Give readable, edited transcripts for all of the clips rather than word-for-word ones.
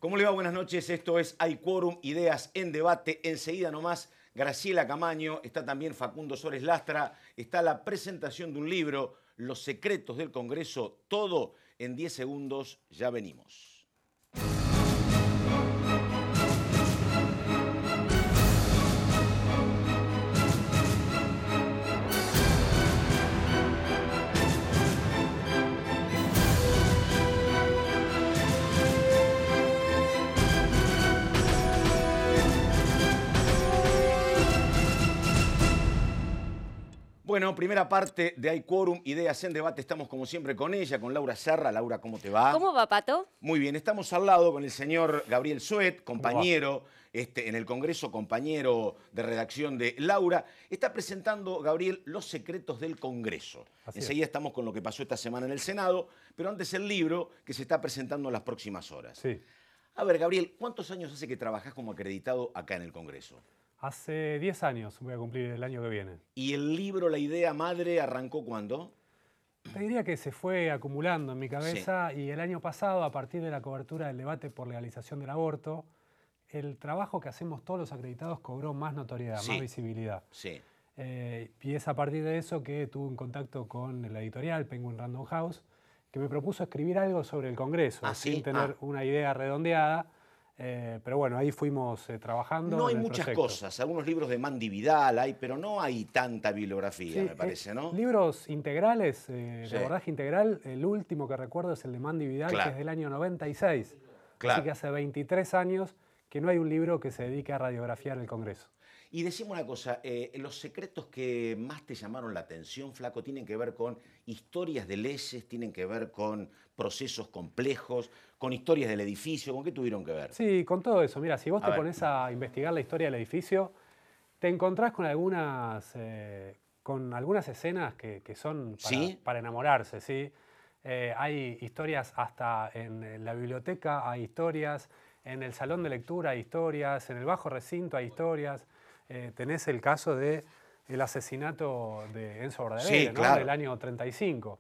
¿Cómo le va? Buenas noches. Esto es Hay Quórum, Ideas en Debate. Enseguida nomás, Graciela Camaño, está también Facundo Suárez Lastra, está la presentación de un libro, Los secretos del Congreso, todo en 10 segundos. Ya venimos. Bueno, primera parte de Hay Quórum, Ideas en Debate. Estamos como siempre con ella, con Laura Serra. Laura, ¿cómo te va? ¿Cómo va, Pato? Muy bien, estamos al lado con el señor Gabriel Suet, compañero en el Congreso, compañero de redacción de Laura. Está presentando, Gabriel, Los secretos del Congreso. Enseguida estamos con lo que pasó esta semana en el Senado, pero antes el libro que se está presentando en las próximas horas. Sí. A ver, Gabriel, ¿cuántos años hace que trabajás como acreditado acá en el Congreso? Hace 10 años voy a cumplir el año que viene. ¿Y el libro, la idea madre, arrancó cuándo? Te diría que se fue acumulando en mi cabeza y el año pasado, a partir de la cobertura del debate por legalización del aborto, el trabajo que hacemos todos los acreditados cobró más notoriedad, más visibilidad. Sí. Y es a partir de eso que tuve un contacto con la editorial Penguin Random House, que me propuso escribir algo sobre el Congreso, sin tener una idea redondeada. Pero bueno, ahí fuimos trabajando. No hay muchas cosas, algunos libros de Mandy Vidal hay, pero no hay tanta bibliografía, me parece, ¿no? Libros integrales, de abordaje integral, el último que recuerdo es el de Mandy Vidal, que es del año 96. Así que hace 23 años que no hay un libro que se dedique a radiografiar el Congreso. Y decime una cosa, los secretos que más te llamaron la atención, Flaco, tienen que ver con historias de leyes, tienen que ver con procesos complejos, con historias del edificio, ¿con qué tuvieron que ver? Sí, con todo eso. Mira, si vos te pones a investigar la historia del edificio, te encontrás con algunas escenas que son para enamorarse, ¿sí? Hay historias hasta en la biblioteca, hay historias, en el salón de lectura hay historias, en el bajo recinto hay historias. Tenés el caso del asesinato de Enzo Bordavere, ¿no? Del año 35.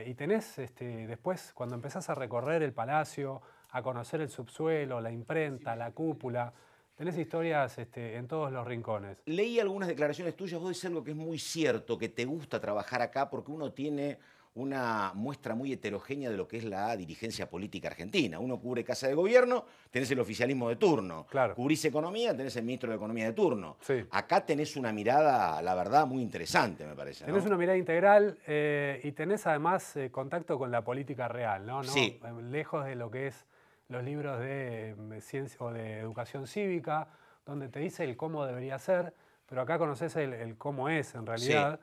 Y tenés después, cuando empezás a recorrer el palacio, a conocer el subsuelo, la imprenta, la cúpula, tenés historias en todos los rincones. Leí algunas declaraciones tuyas, vos decís algo que es muy cierto, que te gusta trabajar acá porque uno tiene una muestra muy heterogénea de lo que es la dirigencia política argentina. Uno cubre Casa de Gobierno, tenés el oficialismo de turno. Cubrís economía, tenés el ministro de Economía de turno. Acá tenés una mirada, la verdad, muy interesante, me parece, ¿no? Tenés una mirada integral y tenés además contacto con la política real, ¿no? Lejos de lo que es los libros de ciencia o de educación cívica, donde te dice el cómo debería ser, pero acá conocés el cómo es en realidad.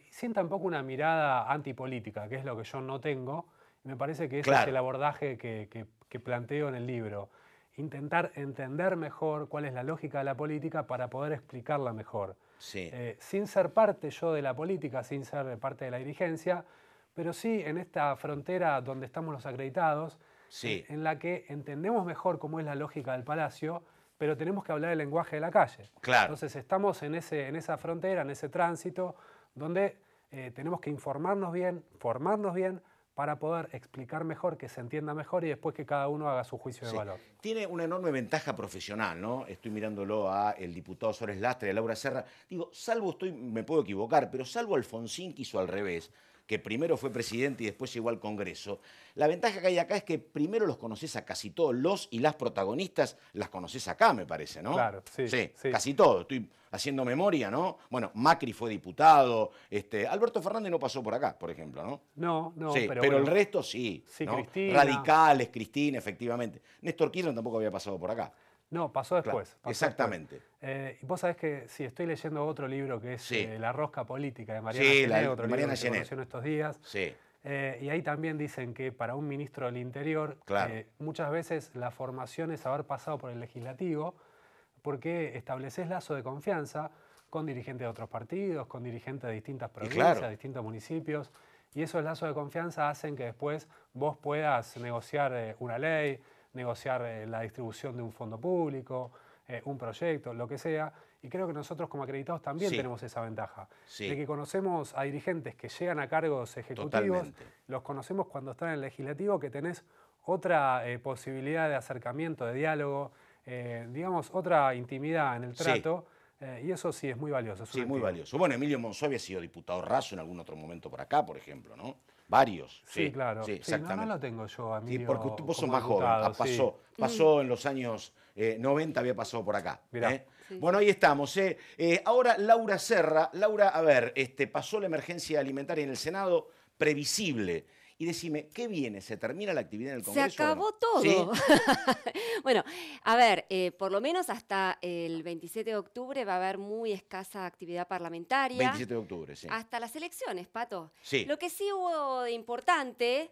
Sin tampoco una mirada antipolítica, que es lo que yo no tengo. Me parece que ese es el abordaje que planteo en el libro. Intentar entender mejor cuál es la lógica de la política para poder explicarla mejor. Sin ser parte yo de la política, sin ser parte de la dirigencia, pero sí en esta frontera donde estamos los acreditados, en la que entendemos mejor cómo es la lógica del Palacio, pero tenemos que hablar el lenguaje de la calle. Entonces estamos en esa frontera, en ese tránsito, donde tenemos que informarnos bien, formarnos bien, para poder explicar mejor, que se entienda mejor y después que cada uno haga su juicio de valor. Tiene una enorme ventaja profesional, ¿no? Estoy mirándolo a el diputado Suárez Lastra y a Laura Serra. Digo, me puedo equivocar, pero salvo Alfonsín que hizo al revés, que primero fue presidente y después llegó al Congreso, la ventaja que hay acá es que primero los conocés a casi todos, los y las protagonistas las conocés acá, me parece, ¿no? Claro, sí. Casi todos. Estoy haciendo memoria, ¿no? Bueno, Macri fue diputado, Alberto Fernández no pasó por acá, por ejemplo, ¿no? No, pero bueno, el resto sí. ¿no? Cristina. Radicales, Cristina, efectivamente. Néstor Kirchner tampoco había pasado por acá. No, pasó después. Exactamente. Y vos sabés que estoy leyendo otro libro que es La rosca política de Mariana Genet, otro libro que se conoció en estos días. Y ahí también dicen que para un ministro del Interior, muchas veces la formación es haber pasado por el legislativo, porque estableces lazo de confianza con dirigentes de otros partidos, con dirigentes de distintas provincias, distintos municipios, y esos lazos de confianza hacen que después vos puedas negociar una ley, negociar la distribución de un fondo público, un proyecto, lo que sea, y creo que nosotros como acreditados también tenemos esa ventaja, de que conocemos a dirigentes que llegan a cargos ejecutivos, los conocemos cuando están en el legislativo, que tenés otra posibilidad de acercamiento, de diálogo, digamos, otra intimidad en el trato. Y eso sí es muy valioso. Sí, muy valioso. Bueno, Emilio Monzó había sido diputado raso en algún otro momento por acá, por ejemplo, ¿no? Varios. Sí, claro. Sí, Sí, exactamente. no lo tengo yo, a Emilio. Sí, porque vos sos más diputado, joven. Pasó en los años 90, había pasado por acá. Mirá. Sí, bueno, ahí estamos. Ahora Laura Serra. Laura, a ver, pasó la emergencia alimentaria en el Senado, previsible. Y decime, ¿qué viene? ¿Se termina la actividad en el Congreso? Se acabó todo. ¿Sí? Bueno, a ver, por lo menos hasta el 27 de octubre va a haber muy escasa actividad parlamentaria. 27 de octubre, sí. Hasta las elecciones, Pato. Sí. Lo que sí hubo de importante,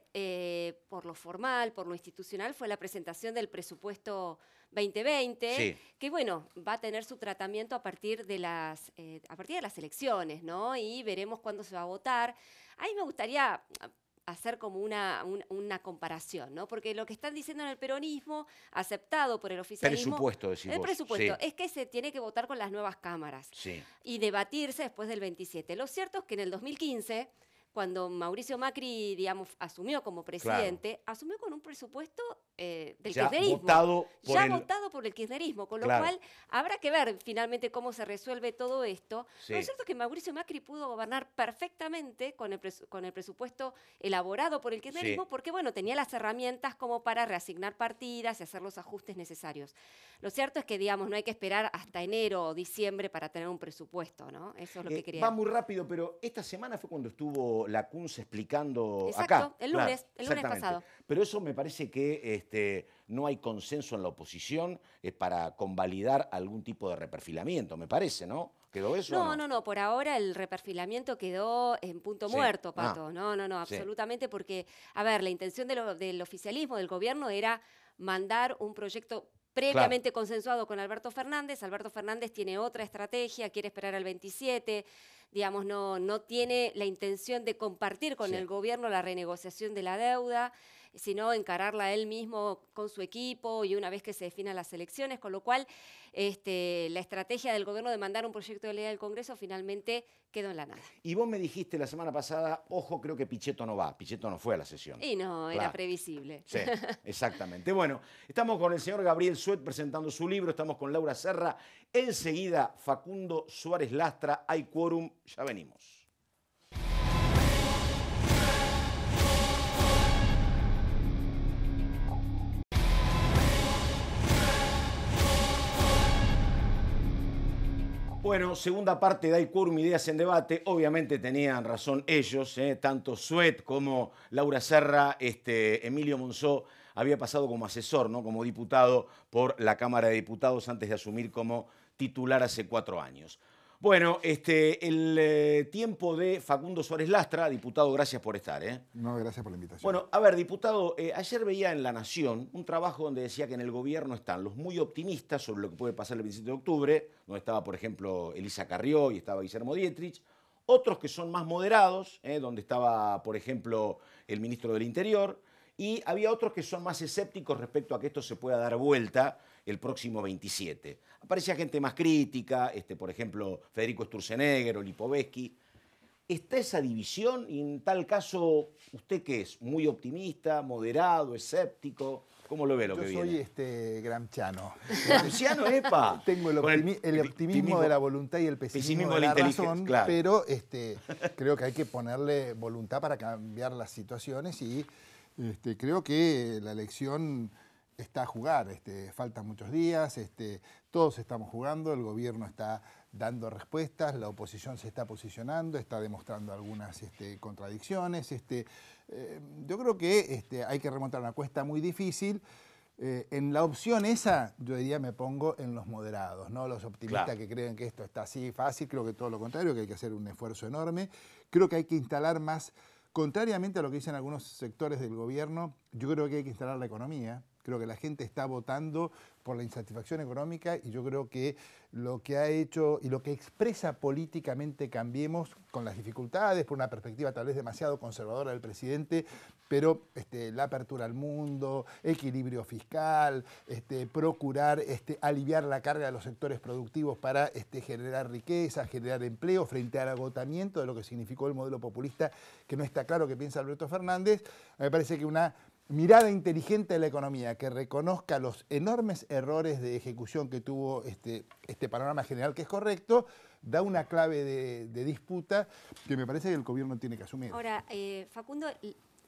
por lo formal, por lo institucional, fue la presentación del presupuesto 2020, sí. que bueno, va a tener su tratamiento a partir de las elecciones, ¿no? Y veremos cuándo se va a votar. Ahí me gustaría hacer como una comparación, ¿no? Porque lo que están diciendo en el peronismo, aceptado por el oficialismo... Presupuesto, decís vos. El presupuesto, sí. es que se tiene que votar con las nuevas cámaras y debatirse después del 27. Lo cierto es que en el 2015, cuando Mauricio Macri, digamos, asumió como presidente, asumió con un presupuesto del kirchnerismo. Votado por el kirchnerismo, con lo cual habrá que ver finalmente cómo se resuelve todo esto. Lo cierto es que Mauricio Macri pudo gobernar perfectamente con el presupuesto elaborado por el kirchnerismo porque, bueno, tenía las herramientas como para reasignar partidas y hacer los ajustes necesarios. Lo cierto es que, digamos, no hay que esperar hasta enero o diciembre para tener un presupuesto, ¿no? Eso es lo que quería. Va muy rápido, pero esta semana fue cuando estuvo la CUNS explicando Exacto, acá. el lunes pasado. Pero eso me parece que no hay consenso en la oposición para convalidar algún tipo de reperfilamiento, me parece, ¿no? ¿Quedó eso? No, por ahora el reperfilamiento quedó en punto muerto, Pato. No, absolutamente, porque, a ver, la intención del oficialismo, del gobierno, era mandar un proyecto previamente consensuado con Alberto Fernández. Alberto Fernández tiene otra estrategia, quiere esperar al 27, digamos, no tiene la intención de compartir con el gobierno la renegociación de la deuda, sino encararla él mismo con su equipo y una vez que se definan las elecciones, con lo cual la estrategia del gobierno de mandar un proyecto de ley al Congreso finalmente quedó en la nada. Y vos me dijiste la semana pasada, ojo, creo que Pichetto no va. Pichetto no fue a la sesión. Y no, era previsible. Sí, exactamente. Bueno, estamos con el señor Gabriel Suet presentando su libro, estamos con Laura Serra. Enseguida, Facundo Suárez Lastra, hay quórum, ya venimos. Bueno, segunda parte de Hay Quórum, Ideas en Debate. Obviamente tenían razón ellos, tanto Suet como Laura Serra. Emilio Monzó había pasado como asesor, ¿no? Como diputado por la Cámara de Diputados antes de asumir como titular hace 4 años. Bueno, el tiempo de Facundo Suárez Lastra. Diputado, gracias por estar. No, gracias por la invitación. Bueno, a ver, diputado, ayer veía en La Nación un trabajo donde decía que en el gobierno están los muy optimistas sobre lo que puede pasar el 27 de octubre, donde estaba, por ejemplo, Elisa Carrió y estaba Guillermo Dietrich, otros que son más moderados, donde estaba, por ejemplo, el ministro del Interior, y había otros que son más escépticos respecto a que esto se pueda dar vuelta el próximo 27. Aparecía gente más crítica, por ejemplo, Federico Sturzenegger o Lipovetsky. ¿Está esa división? Y en tal caso, ¿usted qué es? ¿Muy optimista, moderado, escéptico? ¿Cómo lo ve lo que viene? Yo soy gramsciano. ¿Gramsciano, epa? Tengo el optimismo de la voluntad y el pesimismo de la razón, claro. Pero creo que hay que ponerle voluntad para cambiar las situaciones y creo que la elección está a jugar. Faltan muchos días, todos estamos jugando, el gobierno está dando respuestas, la oposición se está posicionando, está demostrando algunas contradicciones. Yo creo que hay que remontar una cuesta muy difícil. En la opción esa, yo diría, me pongo en los moderados, ¿no? Los optimistas que creen que esto está así fácil, creo que todo lo contrario, que hay que hacer un esfuerzo enorme. Creo que hay que instalar más, contrariamente a lo que dicen algunos sectores del gobierno, yo creo que hay que instalar la economía. Creo que la gente está votando por la insatisfacción económica y yo creo que lo que ha hecho y lo que expresa políticamente Cambiemos, con las dificultades, por una perspectiva tal vez demasiado conservadora del presidente, pero la apertura al mundo, equilibrio fiscal, procurar aliviar la carga de los sectores productivos para generar riqueza, generar empleo frente al agotamiento de lo que significó el modelo populista, que no está claro qué piensa Alberto Fernández. Me parece que una mirada inteligente de la economía, que reconozca los enormes errores de ejecución que tuvo este panorama general, que es correcto, da una clave de disputa que me parece que el gobierno tiene que asumir. Ahora, Facundo,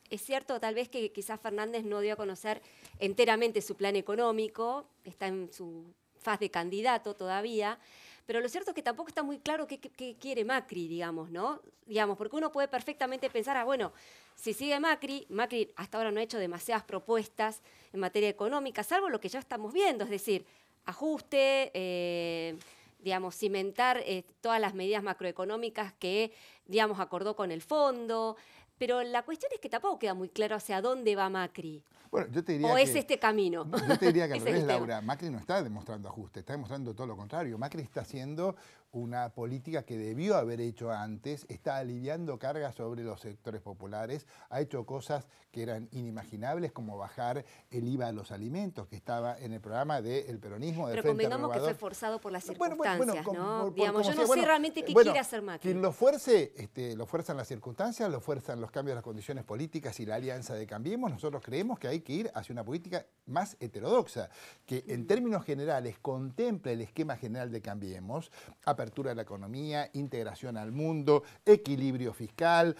es cierto tal vez que quizás Fernández no dio a conocer enteramente su plan económico, está en su faz de candidato todavía, pero lo cierto es que tampoco está muy claro qué quiere Macri, digamos, ¿no? Digamos, porque uno puede perfectamente pensar, bueno, si sigue Macri hasta ahora no ha hecho demasiadas propuestas en materia económica, salvo lo que ya estamos viendo, es decir, ajuste, digamos, cimentar todas las medidas macroeconómicas que, digamos, acordó con el fondo, pero la cuestión es que tampoco queda muy claro hacia dónde va Macri. Bueno, yo te diría ¿O es este camino? No, yo te diría que al revés, Laura, Macri no está demostrando ajuste, está demostrando todo lo contrario. Macri está haciendo una política que debió haber hecho antes, está aliviando cargas sobre los sectores populares, ha hecho cosas que eran inimaginables, como bajar el IVA a los alimentos, que estaba en el programa del peronismo, del Frente Renovador. Pero convengamos que fue forzado por las circunstancias, ¿no? Digamos, yo no sé realmente qué quiere hacer Macri. Quien lo fuerce, lo fuerzan las circunstancias, lo fuerzan los cambios de las condiciones políticas y la alianza de Cambiemos. Nosotros creemos que hay que ir hacia una política más heterodoxa, que en términos generales contemple el esquema general de Cambiemos, apertura de la economía, integración al mundo, equilibrio fiscal,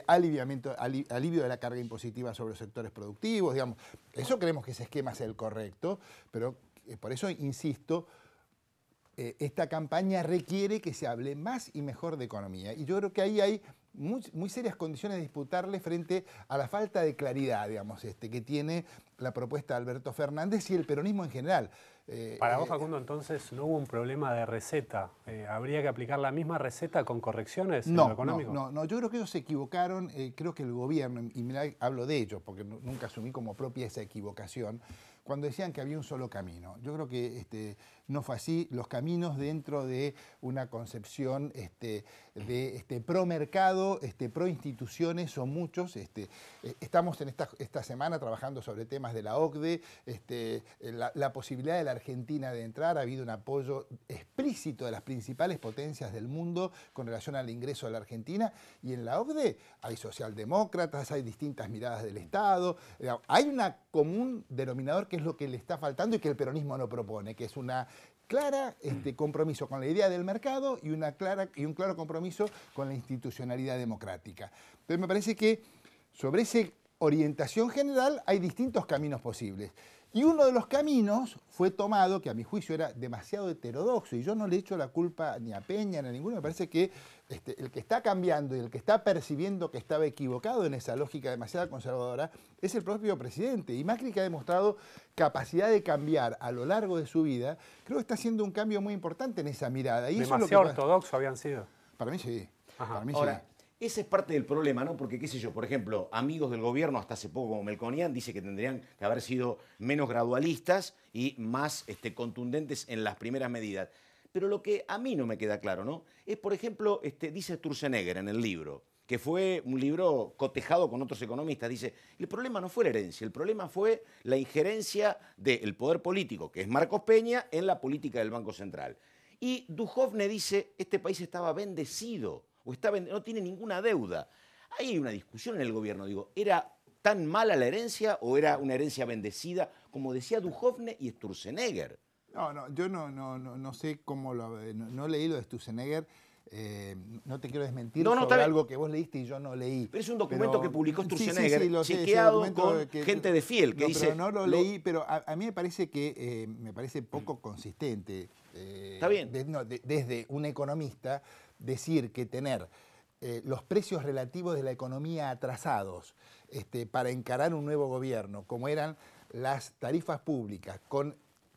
alivio de la carga impositiva sobre los sectores productivos, digamos. Eso creemos que ese esquema es el correcto, pero por eso insisto, esta campaña requiere que se hable más y mejor de economía. Y yo creo que ahí hay muy serias condiciones de disputarle frente a la falta de claridad, digamos, que tiene la propuesta de Alberto Fernández y el peronismo en general. Para vos, Facundo, entonces no hubo un problema de receta. ¿Habría que aplicar la misma receta con correcciones en lo económico? No, yo creo que ellos se equivocaron. Creo que el gobierno, y mirá, hablo de ellos porque nunca asumí como propia esa equivocación, cuando decían que había un solo camino. Yo creo que no fue así. Los caminos dentro de una concepción de pro mercado, pro instituciones, son muchos. Estamos en esta semana trabajando sobre temas de la OCDE, la posibilidad de la Argentina de entrar. Ha habido un apoyo explícito de las principales potencias del mundo con relación al ingreso de la Argentina. Y en la OCDE hay socialdemócratas, hay distintas miradas del Estado. Hay una común denominador que es lo que le está faltando y que el peronismo no propone, que es una clara compromiso con la idea del mercado y un claro compromiso con la institucionalidad democrática. Entonces me parece que sobre esa orientación general hay distintos caminos posibles. Y uno de los caminos fue tomado, que a mi juicio era demasiado heterodoxo, y yo no le echo la culpa ni a Peña ni a ninguno. Me parece que el que está cambiando y el que está percibiendo que estaba equivocado en esa lógica demasiado conservadora es el propio presidente. Y Macri, que ha demostrado capacidad de cambiar a lo largo de su vida, creo que está haciendo un cambio muy importante en esa mirada. Y demasiado eso es lo que ortodoxo habían sido. Para mí sí. Ajá. Para mí Ahora, sí. ese es parte del problema, ¿no? Porque, qué sé yo, por ejemplo, amigos del gobierno hasta hace poco como Melconian dice que tendrían que haber sido menos gradualistas y más contundentes en las primeras medidas. Pero lo que a mí no me queda claro, ¿no? Es, por ejemplo, dice Sturzenegger en el libro, que fue un libro cotejado con otros economistas, dice, el problema no fue la herencia, el problema fue la injerencia del poder político, que es Marcos Peña, en la política del Banco Central. Y Duhovne dice, este país estaba bendecido, o no tiene ninguna deuda. Hay una discusión en el gobierno, digo, ¿era tan mala la herencia o era una herencia bendecida, como decía Duhovne y Sturzenegger? Yo no sé cómo no leí lo de Sturzenegger. No te quiero desmentir sobre algo que vos leíste y yo no leí. Pero es un documento que publicó Sturzenegger, chequeado con gente de Fiel, que dice... Pero no lo leí, pero a mí me parece que me parece poco consistente. Está bien. Desde un economista, decir que tener los precios relativos de la economía atrasados para encarar un nuevo gobierno, como eran las tarifas públicas,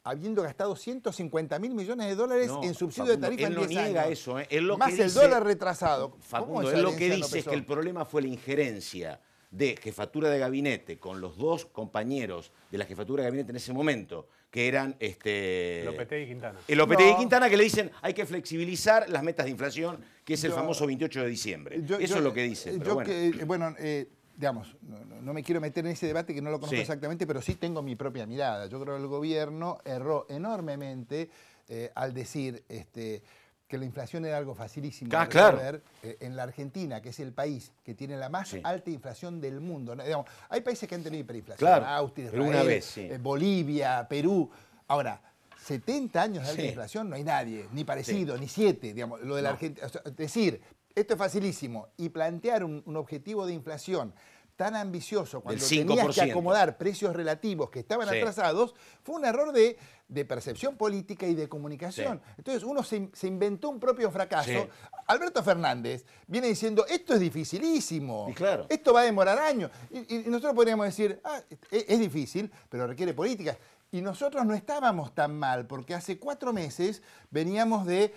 habiendo gastado 150.000 millones de dólares en subsidio de tarifa en 10 años. Él no niega eso, ¿eh? Él lo más que el dólar retrasado. Facundo, él lo que dice es que el problema fue la injerencia de jefatura de gabinete con los dos compañeros de la jefatura de gabinete en ese momento, que eran Lopetegui y Quintana. El Lopetegui y Quintana, que le dicen hay que flexibilizar las metas de inflación, que es el famoso 28 de diciembre. Eso es lo que dice. Digamos, no me quiero meter en ese debate que no lo conozco exactamente, pero sí tengo mi propia mirada. Yo creo que el gobierno erró enormemente al decir que la inflación era algo facilísimo de resolver, en la Argentina, que es el país que tiene la más alta inflación del mundo. Digamos, hay países que han tenido hiperinflación, Austria, Israel, Bolivia, Perú. Ahora, 70 años de alta inflación no hay nadie, ni parecido, ni 7, digamos, lo de la Argentina. O sea, es decir, esto es facilísimo. Y plantear un objetivo de inflación tan ambicioso cuando tenías que acomodar precios relativos que estaban atrasados, fue un error de percepción política y de comunicación. Entonces uno se inventó un propio fracaso. Alberto Fernández viene diciendo, esto es dificilísimo, esto va a demorar años. Y nosotros podríamos decir, es difícil, pero requiere políticas. Y nosotros no estábamos tan mal, porque hace 4 meses veníamos de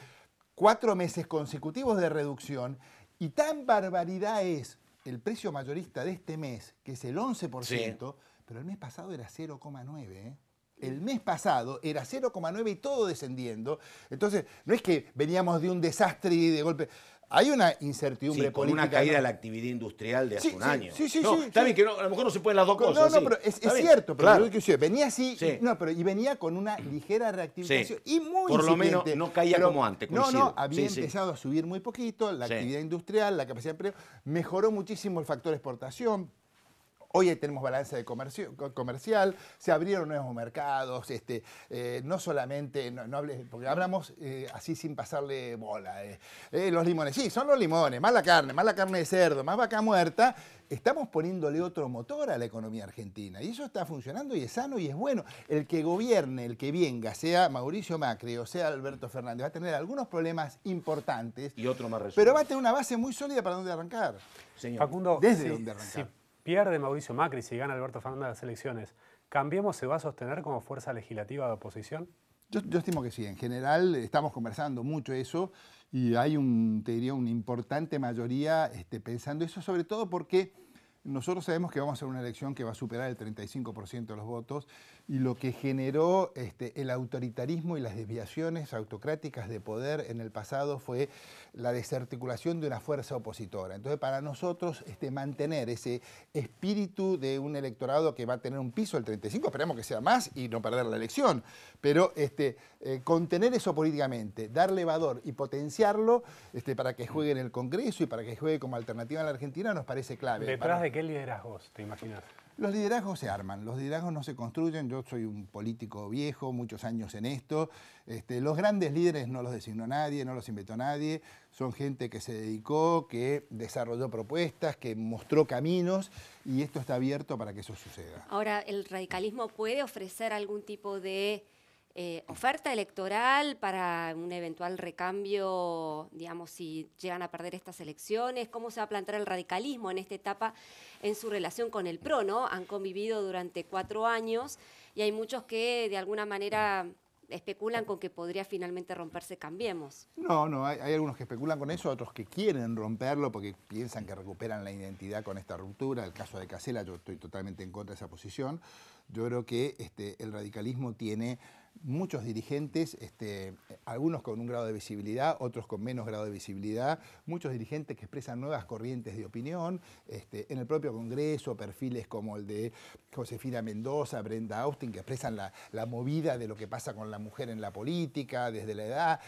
4 meses consecutivos de reducción, y tan barbaridad es el precio mayorista de este mes, que es el 11%, pero el mes pasado era 0,9%. El mes pasado era 0,9% y todo descendiendo. Entonces, no es que veníamos de un desastre y de golpe. Hay una incertidumbre política. Con una caída de la actividad industrial de hace un año. Está bien que a lo mejor no se pueden las dos cosas. No, pero es cierto. Pero venía así, y venía con una ligera reactivación y muy por lo menos no caía como antes. Había empezado a subir muy poquito, la actividad industrial, la capacidad de empleo, mejoró muchísimo el factor exportación. Hoy tenemos balance de comercial, se abrieron nuevos mercados, no solamente, porque hablamos así sin pasarle bola. Los limones, sí, son los limones, más la carne de cerdo, más vaca muerta. Estamos poniéndole otro motor a la economía argentina y eso está funcionando y es sano y es bueno. El que gobierne, el que venga, sea Mauricio Macri o sea Alberto Fernández, va a tener algunos problemas importantes, y otro más resuelto, pero va a tener una base muy sólida para dónde arrancar. Señor, Facundo, ¿desde dónde arrancar? Si pierde Mauricio Macri, si gana Alberto Fernández las elecciones, ¿Cambiemos se va a sostener como fuerza legislativa de oposición? Yo estimo que sí. En general estamos conversando mucho eso y hay te diría, una importante mayoría pensando eso, sobre todo porque nosotros sabemos que vamos a hacer una elección que va a superar el 35% de los votos y lo que generó el autoritarismo y las desviaciones autocráticas de poder en el pasado fue la desarticulación de una fuerza opositora. Entonces, para nosotros mantener ese espíritu de un electorado que va a tener un piso del 35%, esperemos que sea más y no perder la elección, pero contener eso políticamente, darle valor y potenciarlo para que juegue en el Congreso y para que juegue como alternativa en la Argentina nos parece clave. ¿Detrás de qué liderazgos te imaginas? Los liderazgos se arman, los liderazgos no se construyen. Yo soy un político viejo, muchos años en esto. Los grandes líderes no los designó nadie, no los inventó nadie. Son gente que se dedicó, que desarrolló propuestas, que mostró caminos y esto está abierto para que eso suceda. Ahora, ¿el radicalismo puede ofrecer algún tipo de oferta electoral para un eventual recambio, digamos, si llegan a perder estas elecciones? ¿Cómo se va a plantear el radicalismo en esta etapa en su relación con el PRO, ¿no? Han convivido durante 4 años y hay muchos que de alguna manera especulan con que podría finalmente romperse Cambiemos. No, hay algunos que especulan con eso, otros que quieren romperlo porque piensan que recuperan la identidad con esta ruptura. El caso de Casella, yo estoy totalmente en contra de esa posición. Yo creo que el radicalismo tiene muchos dirigentes, algunos con un grado de visibilidad, otros con menos grado de visibilidad, muchos dirigentes que expresan nuevas corrientes de opinión, en el propio Congreso, perfiles como el de Josefina Mendoza, Brenda Austin, que expresan la movida de lo que pasa con la mujer en la política, desde la edad,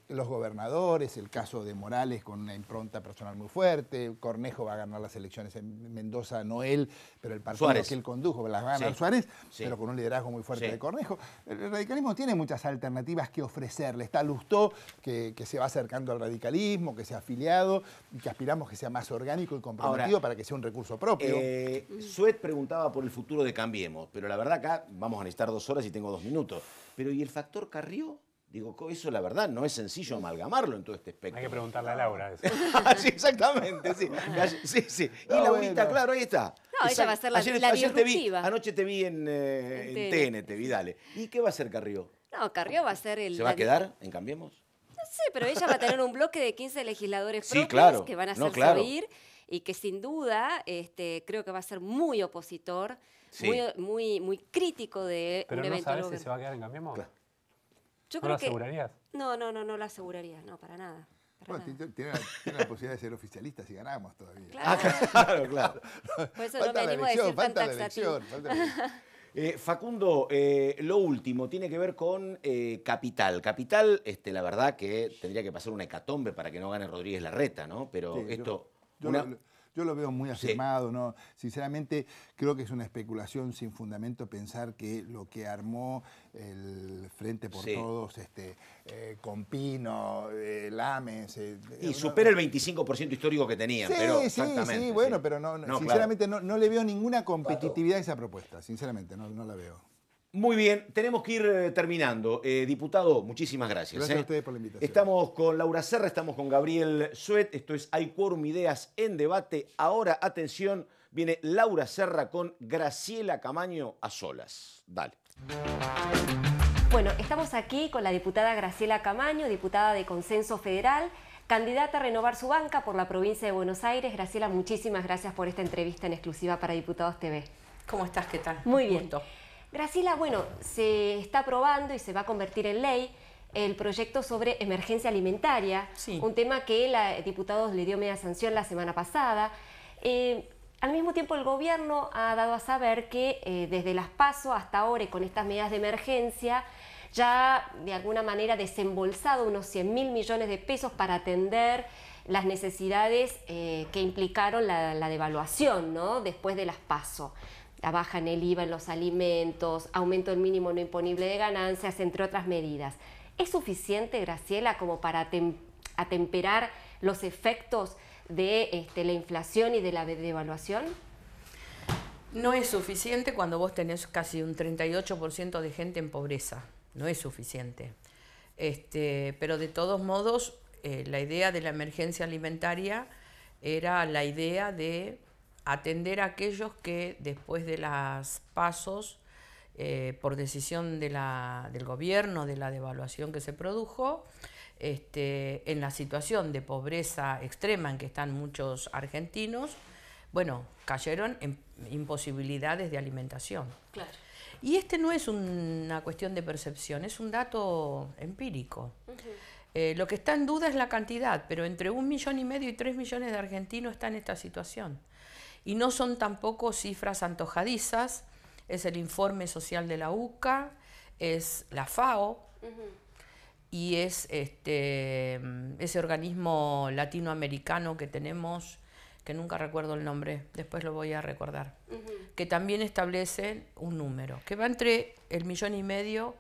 los gobernadores, el caso de Morales con una impronta personal muy fuerte, Cornejo va a ganar las elecciones en Mendoza, no él, pero el partido Suárez, que él condujo, las va a ganar Suárez, pero con un liderazgo muy fuerte de Cornejo. El radicalismo tiene muchas alternativas que ofrecerle. Está Lustó, que se va acercando al radicalismo, que se ha afiliado y que aspiramos que sea más orgánico y comprometido para que sea un recurso propio. Suet preguntaba por el futuro de Cambiemos, pero la verdad acá vamos a necesitar 2 horas y tengo 2 minutos. Pero ¿y el factor Carrió? Digo, eso la verdad no es sencillo amalgamarlo en todo este espectro. Hay que preguntarle a Laura eso. Sí, exactamente, sí. Y Laurita, claro, ahí está. No, ella va a ser la disruptiva. Anoche te vi en TN, te vi, dale. ¿Y qué va a hacer Carrió? No, Carrió va a ser el... ¿Se va a quedar en Cambiemos? No sé, pero ella va a tener un bloque de 15 legisladores propios que van a hacerse oír y que sin duda creo que va a ser muy opositor, muy crítico de un eventual gobierno. ¿Pero no sabes si se va a quedar en Cambiemos? Claro. Yo ¿No lo asegurarías? No lo aseguraría, no, para nada. Bueno, tiene la posibilidad de ser oficialista si ganamos todavía. Claro. Claro. Por eso no venimos a decir tan taxativo. Facundo, lo último tiene que ver con Capital. Capital, la verdad que tendría que pasar una hecatombe para que no gane Rodríguez Larreta, ¿no? Pero sí, esto... Yo lo veo muy afirmado, sí. ¿No? Sinceramente, creo que es una especulación sin fundamento pensar que lo que armó el Frente por sí. Todos, con Pino, Lames... y supera el 25% histórico que tenían, sí, pero sí, exactamente. Sí, bueno, pero sinceramente claro. no le veo ninguna competitividad a esa propuesta, sinceramente, no la veo. Muy bien, tenemos que ir terminando. Diputado, muchísimas gracias. Gracias a ustedes por la invitación. Estamos con Laura Serra, estamos con Gabriel Suet. Esto es Hay Quórum, Ideas en Debate. Ahora, atención, viene Laura Serra con Graciela Camaño a solas. Dale. Bueno, estamos aquí con la diputada Graciela Camaño, diputada de Consenso Federal, candidata a renovar su banca por la provincia de Buenos Aires. Graciela, muchísimas gracias por esta entrevista en exclusiva para Diputados TV. ¿Cómo estás? ¿Qué tal? Muy bien. Graciela, bueno, se está aprobando y se va a convertir en ley el proyecto sobre emergencia alimentaria, sí. Un tema que el diputado le dio media sanción la semana pasada. Al mismo tiempo el gobierno ha dado a saber que desde las PASO hasta ahora y con estas medidas de emergencia ya de alguna manera desembolsado unos 100.000 millones de pesos para atender las necesidades que implicaron la devaluación, ¿no? Después de las PASO. La baja en el IVA en los alimentos, aumento del mínimo no imponible de ganancias, entre otras medidas. ¿Es suficiente, Graciela, como para atemperar los efectos de la inflación y de la devaluación? No es suficiente cuando vos tenés casi un 38% de gente en pobreza. No es suficiente. Pero de todos modos, la idea de la emergencia alimentaria era la idea de atender a aquellos que después de las PASOs, por decisión del gobierno, de la devaluación que se produjo, en la situación de pobreza extrema en que están muchos argentinos, bueno, cayeron en imposibilidades de alimentación. Claro. Y no es una cuestión de percepción, es un dato empírico. Lo que está en duda es la cantidad, pero entre 1,5 millones y 3 millones de argentinos están en esta situación. Y no son tampoco cifras antojadizas, es el informe social de la UCA, es la FAO, y es ese organismo latinoamericano que tenemos, que nunca recuerdo el nombre, después lo voy a recordar, que también establece un número, que va entre 1,5 millones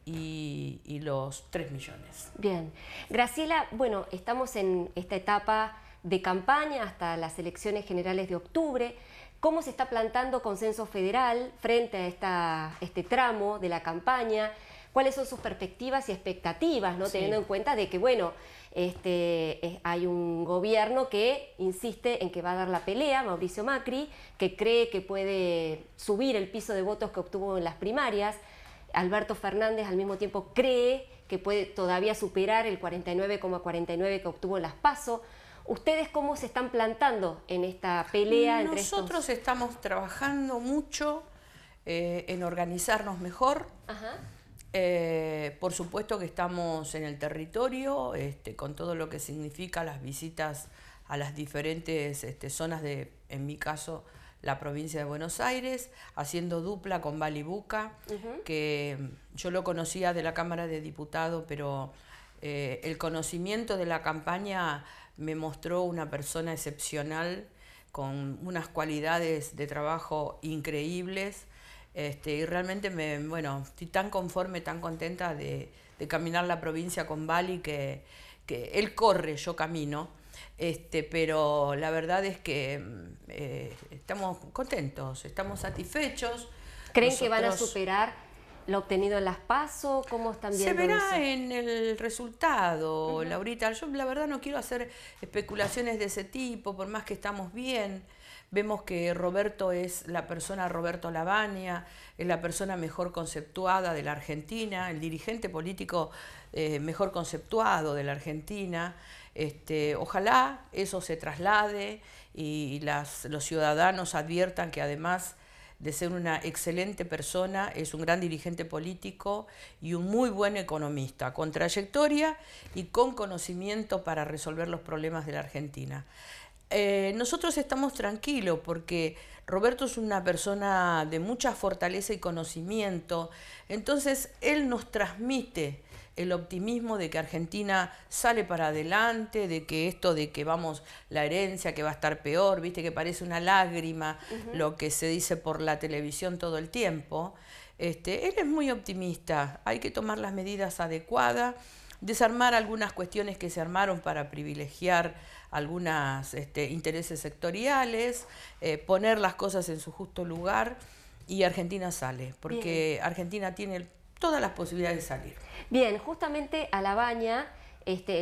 y los 3 millones. Bien. Graciela, bueno, estamos en esta etapa de campaña hasta las elecciones generales de octubre. ¿Cómo se está plantando Consenso Federal frente a este tramo de la campaña? ¿Cuáles son sus perspectivas y expectativas, ¿no? Sí. Teniendo en cuenta de que, bueno, hay un gobierno que insiste en que va a dar la pelea, Mauricio Macri, que cree que puede subir el piso de votos que obtuvo en las primarias. Alberto Fernández al mismo tiempo cree que puede todavía superar el 49,49 que obtuvo en las PASO. ¿Ustedes cómo se están plantando en esta pelea entre estos? Nosotros estamos trabajando mucho en organizarnos mejor. Ajá. Por supuesto que estamos en el territorio, con todo lo que significa las visitas a las diferentes zonas de, en mi caso, la provincia de Buenos Aires, haciendo dupla con Bali Buca, que yo lo conocía de la Cámara de Diputados, pero el conocimiento de la campaña me mostró una persona excepcional, con unas cualidades de trabajo increíbles, y realmente estoy tan conforme, tan contenta de caminar la provincia con Bali, que él corre, yo camino, pero la verdad es que estamos contentos, estamos satisfechos. ¿Creen que van a superar lo obtenido en las PASO? ¿Cómo están viendo eso? Se verá eso en el resultado, Laurita. Yo la verdad no quiero hacer especulaciones de ese tipo, por más que estamos bien. Vemos que Roberto Lavagna, es la persona mejor conceptuada de la Argentina, el dirigente político mejor conceptuado de la Argentina. Ojalá eso se traslade y los ciudadanos adviertan que además de ser una excelente persona, es un gran dirigente político y un muy buen economista, con trayectoria y con conocimiento para resolver los problemas de la Argentina. Nosotros estamos tranquilos porque Roberto es una persona de mucha fortaleza y conocimiento, entonces él nos transmite el optimismo de que Argentina sale para adelante, de que esto de que vamos, la herencia que va a estar peor, viste que parece una lágrima, lo que se dice por la televisión todo el tiempo. Él es muy optimista, hay que tomar las medidas adecuadas, desarmar algunas cuestiones que se armaron para privilegiar algunos intereses sectoriales, poner las cosas en su justo lugar y Argentina sale, porque bien, Argentina tiene todas las posibilidades de salir. Bien, justamente a La Baña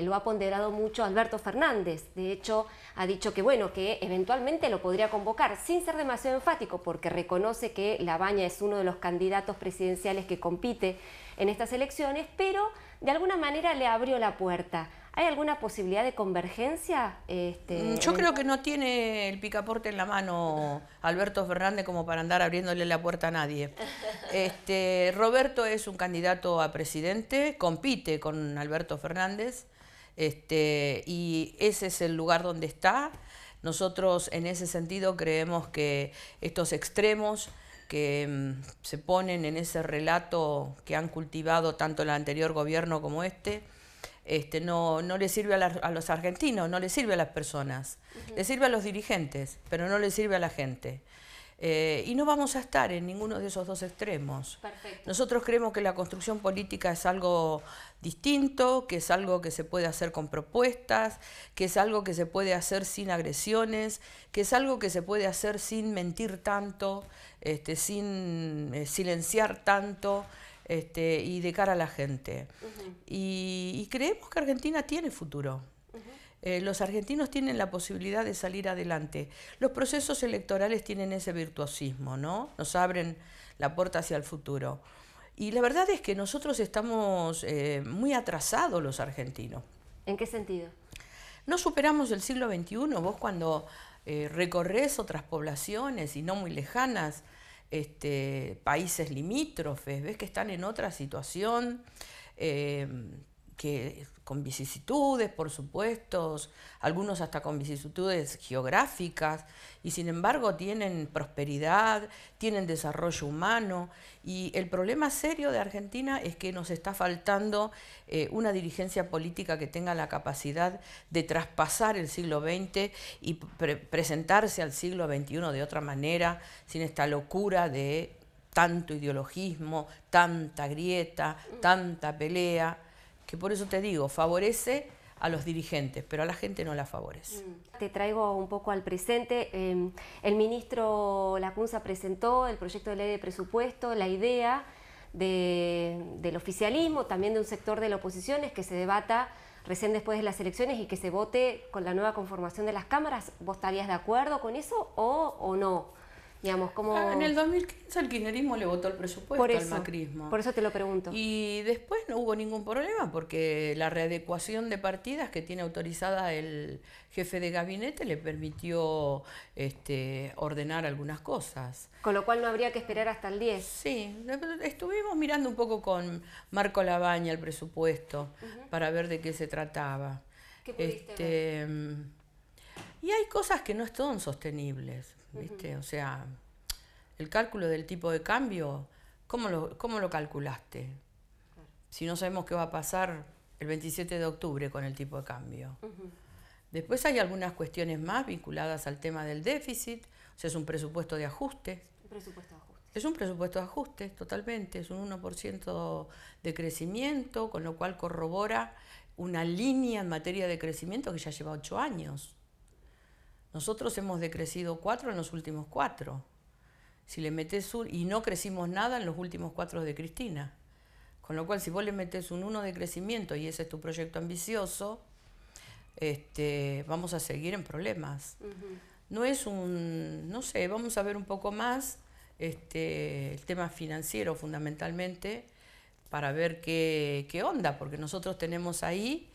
lo ha ponderado mucho Alberto Fernández. De hecho, ha dicho que bueno, que eventualmente lo podría convocar, sin ser demasiado enfático, porque reconoce que La Baña es uno de los candidatos presidenciales que compite en estas elecciones, pero de alguna manera le abrió la puerta. ¿Hay alguna posibilidad de convergencia? Yo creo que no tiene el picaporte en la mano Alberto Fernández como para andar abriéndole la puerta a nadie. Roberto es un candidato a presidente, compite con Alberto Fernández, y ese es el lugar donde está. Nosotros en ese sentido creemos que estos extremos que se ponen en ese relato que han cultivado tanto el anterior gobierno como no le sirve a los argentinos, no le sirve a las personas, le sirve a los dirigentes, pero no le sirve a la gente. Y no vamos a estar en ninguno de esos dos extremos. Perfecto. Nosotros creemos que la construcción política es algo distinto, que es algo que se puede hacer con propuestas, que es algo que se puede hacer sin agresiones, que es algo que se puede hacer sin mentir tanto, sin silenciar tanto, y de cara a la gente. Y creemos que Argentina tiene futuro. Los argentinos tienen la posibilidad de salir adelante. Los procesos electorales tienen ese virtuosismo, ¿no? Nos abren la puerta hacia el futuro. Y la verdad es que nosotros estamos muy atrasados los argentinos. ¿En qué sentido? No superamos el siglo XXI. Vos cuando recorres otras poblaciones y no muy lejanas, países limítrofes, ves que están en otra situación, que con vicisitudes, por supuesto, algunos hasta con vicisitudes geográficas, y sin embargo tienen prosperidad, tienen desarrollo humano, y el problema serio de Argentina es que nos está faltando una dirigencia política que tenga la capacidad de traspasar el siglo XX y presentarse al siglo XXI de otra manera, sin esta locura de tanto ideologismo, tanta grieta, tanta pelea, que por eso te digo, favorece a los dirigentes, pero a la gente no la favorece. Te traigo un poco al presente. El ministro Lacunza presentó el proyecto de ley de presupuesto, la idea del oficialismo, también de un sector de la oposición, es que se debata recién después de las elecciones y que se vote con la nueva conformación de las cámaras. ¿Vos estarías de acuerdo con eso o no? Digamos, como... En el 2015 el kirchnerismo le votó el presupuesto al macrismo. Por eso te lo pregunto. Y después no hubo ningún problema porque la readecuación de partidas que tiene autorizada el jefe de gabinete le permitió ordenar algunas cosas. Con lo cual no habría que esperar hasta el 10. Sí, estuvimos mirando un poco con Marco Labaña el presupuesto para ver de qué se trataba. ¿Qué pudiste ver? Y hay cosas que no son sostenibles, ¿viste? O sea, el cálculo del tipo de cambio, ¿cómo lo calculaste? Si no sabemos qué va a pasar el 27 de octubre con el tipo de cambio. Después hay algunas cuestiones más vinculadas al tema del déficit, o sea, es un presupuesto de ajuste. Un presupuesto de ajuste. Es un presupuesto de ajuste, totalmente, es un 1% de crecimiento, con lo cual corrobora una línea en materia de crecimiento que ya lleva 8 años. Nosotros hemos decrecido 4 en los últimos 4. Si le metés y no crecimos nada en los últimos 4 de Cristina. Con lo cual, si vos le metés un 1 de crecimiento y ese es tu proyecto ambicioso, vamos a seguir en problemas. No es no sé, vamos a ver un poco más el tema financiero fundamentalmente para ver qué onda, porque nosotros tenemos ahí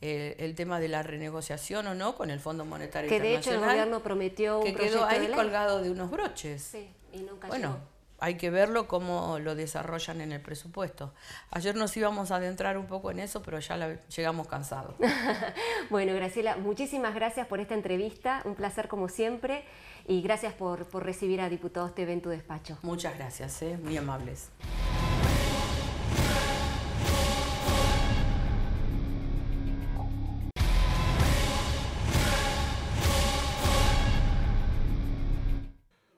el tema de la renegociación o no con el Fondo Monetario Internacional. Que de hecho el gobierno prometió un que proyecto quedó ahí de ley colgado de unos broches. Sí, y nunca bueno, llegó. hay que verlo cómo lo desarrollan en el presupuesto. Ayer nos íbamos a adentrar un poco en eso, pero ya llegamos cansados. Bueno, Graciela, muchísimas gracias por esta entrevista, un placer como siempre, y gracias por recibir a Diputados TV en tu despacho. Muchas gracias, muy amables.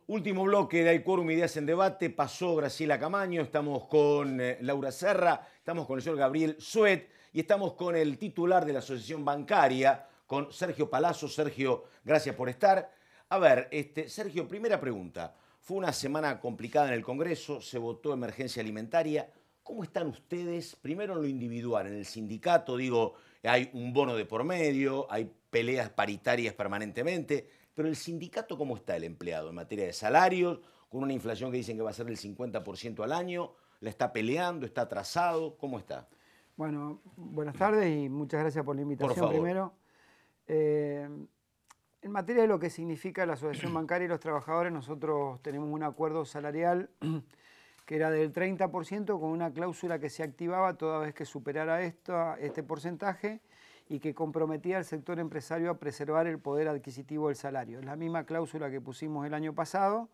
Último bloque de Hay Quórum, Ideas en Debate. Pasó Graciela Camaño, estamos con Laura Serra, estamos con el señor Gabriel Suet y estamos con el titular de la Asociación Bancaria, con Sergio Palazzo. Sergio, gracias por estar. A ver, Sergio, primera pregunta. Fue una semana complicada en el Congreso, se votó emergencia alimentaria. ¿Cómo están ustedes? Primero en lo individual, en el sindicato, digo, hay un bono de por medio, hay peleas paritarias permanentemente. Pero el sindicato, ¿cómo está el empleado en materia de salarios? Con una inflación que dicen que va a ser del 50% al año. ¿La está peleando? ¿Está atrasado? ¿Cómo está? Bueno, buenas tardes y muchas gracias por la invitación. Por favor. Primero. En materia de lo que significa la Asociación Bancaria y los trabajadores, nosotros tenemos un acuerdo salarial que era del 30% con una cláusula que se activaba toda vez que superara este porcentaje y que comprometía al sector empresario a preservar el poder adquisitivo del salario. Es la misma cláusula que pusimos el año pasado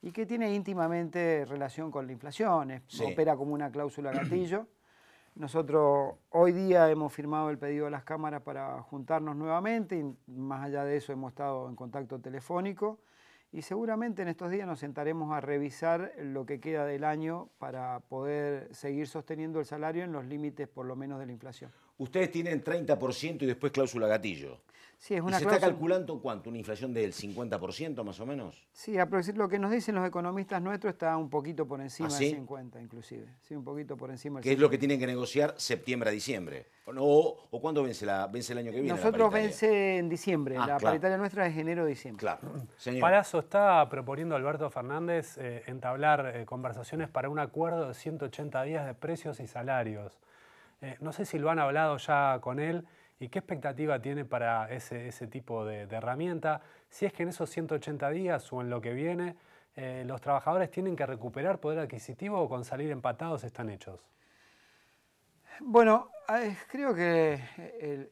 y que tiene íntimamente relación con la inflación, sí. Opera como una cláusula gatillo. Nosotros hoy día hemos firmado el pedido de las cámaras para juntarnos nuevamente y más allá de eso hemos estado en contacto telefónico y seguramente en estos días nos sentaremos a revisar lo que queda del año para poder seguir sosteniendo el salario en los límites por lo menos de la inflación. Ustedes tienen 30% y después cláusula gatillo. Sí, es una ¿Se está calculando cuánto? ¿Una inflación del 50% más o menos? Sí, lo que nos dicen los economistas nuestros está un poquito por encima del 50 inclusive. Sí, un poquito por encima del 50. ¿Qué es lo que tienen que negociar septiembre a diciembre? ¿O cuándo vence el año que viene? Nosotros vence en diciembre. La paritaria nuestra es enero-diciembre. Claro. Señor. Palazzo, está proponiendo Alberto Fernández entablar conversaciones para un acuerdo de 180 días de precios y salarios. No sé si lo han hablado ya con él y qué expectativa tiene para ese tipo de herramienta. Si es que en esos 180 días o en lo que viene, los trabajadores tienen que recuperar poder adquisitivo o con salir empatados están hechos. Bueno, creo que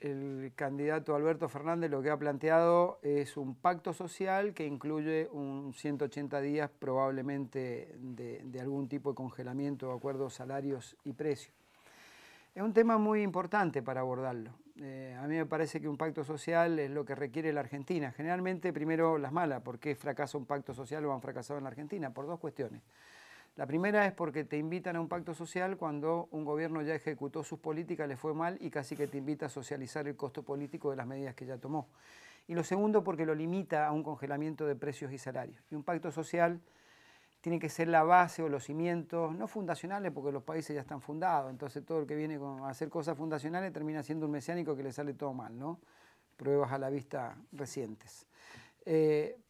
el candidato Alberto Fernández lo que ha planteado es un pacto social que incluye un 180 días probablemente de algún tipo de congelamiento de acuerdos, salarios y precios. Es un tema muy importante para abordarlo. A mí me parece que un pacto social es lo que requiere la Argentina. Generalmente, primero las malas. ¿Por qué fracasa un pacto social o han fracasado en la Argentina? Por dos cuestiones. La primera es porque te invitan a un pacto social cuando un gobierno ya ejecutó sus políticas, le fue mal y casi que te invita a socializar el costo político de las medidas que ya tomó. Y lo segundo porque lo limita a un congelamiento de precios y salarios. Y un pacto social tiene que ser la base o los cimientos, no fundacionales porque los países ya están fundados, entonces todo el que viene a hacer cosas fundacionales termina siendo un mesiánico que le sale todo mal, ¿no? Pruebas a la vista recientes.